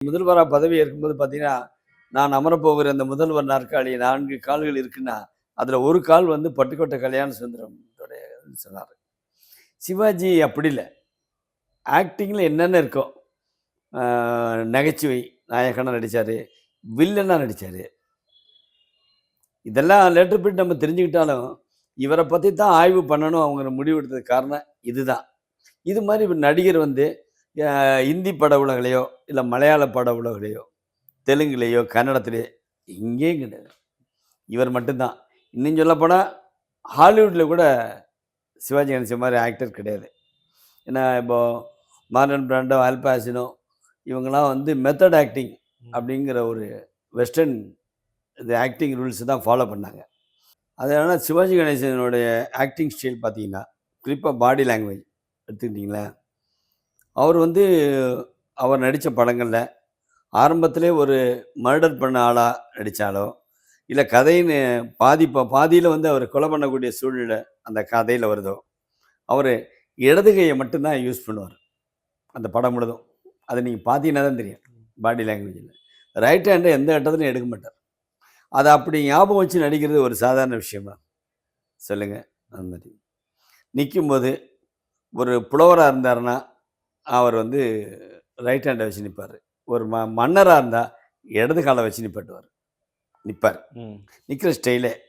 முதல்வராக பதவி ஏற்கும்போது பார்த்தீங்கன்னா, நான் அமரப்போகிற அந்த முதல்வர் நாற்காலி 4 கால்கள் இருக்குன்னா, அதில் ஒரு கால் வந்து பட்டுக்கோட்டை கல்யாண சுந்தரமுடைய சொன்னார். சிவாஜி அப்படி இல்ல. ஆக்டிங்கில் என்னென்ன இருக்கோ, ஆ நகைச்சுவை நாயகனா நடிச்சாரு, வில்லனா நடிச்சாரு. இதெல்லாம் லேட்டர் பீட் நம்ம தெரிஞ்சுக்கிட்டாலும், இவர பத்தி தான் ஆய்வு பண்ணணும் அவங்க முடிவெடுத்ததுக்கு காரணம் இதுதான். இது மாரி நடிகர் வந்து ஹிந்தி பட உலகிலயோ, இல்ல மலையாள பட உலகிலயோ, தெலுங்குலயோ, கன்னடத்திலயோ எங்கேயும் கிடையாது. இவர் மட்டும் தான். இன்னும் சொல்லப்போனா, ஹாலிவுட்ல கூட சிவாஜி கணேசன் மாரி ஆக்டர் கிடையாது. ஏன்னா, இப்போ மார்லன் பிராண்டோ, ஆல் பாசினோ இவங்கலாம் வந்து மெத்தட் ஆக்டிங் அப்படிங்கிற ஒரு வெஸ்டர்ன் இது ஆக்டிங் ரூல்ஸ் தான் ஃபாலோ பண்ணாங்க. அதனால சிவாஜி கணேசனுடைய ஆக்டிங் ஸ்டைல் பார்த்தீங்கன்னா, குறிப்பா பாடி லாங்குவேஜ் எடுத்துக்கிட்டீங்களா, அவர் வந்து அவர் நடித்த படங்கள்ல ஆரம்பத்திலே ஒரு மர்டர் பண்ண ஆளா நடிச்சாலோ, இல்ல கதைன்னு பாதியில வந்து அவர கொலை பண்ணக்கூடிய சூழ்நிலை அந்த கதையில வருதோ, அவரு இடது கைய மட்டும் தான் யூஸ் பண்ணுவாரு. அந்த படம் முழுதும். அத நீங்க பார்த்தீங்கன்னா தான் தெரியும். பாடி லாங்குவேஜ்ல. ரைட் ஹேண்ட எந்த கட்டத்திலயும் எடுக்க மாட்டார். அத அப்படி ஞாபகம் வச்சு நடிக்கிறது ஒரு சாதாரண விஷயமா? சொல்லுங்க. அந்த மாரி. நிக்கும்போது ஒரு புலவரா இருந்தாருன்னா, அவர் வந்து ரைட் ஹேண்ட வச்சு நிப்பாரு. ஒரு மன்னரா இருந்தா இடது கால வச்சு நிப்பாட்டுவாரு. நிப்பார். நிக்கிற ஸ்டைலே.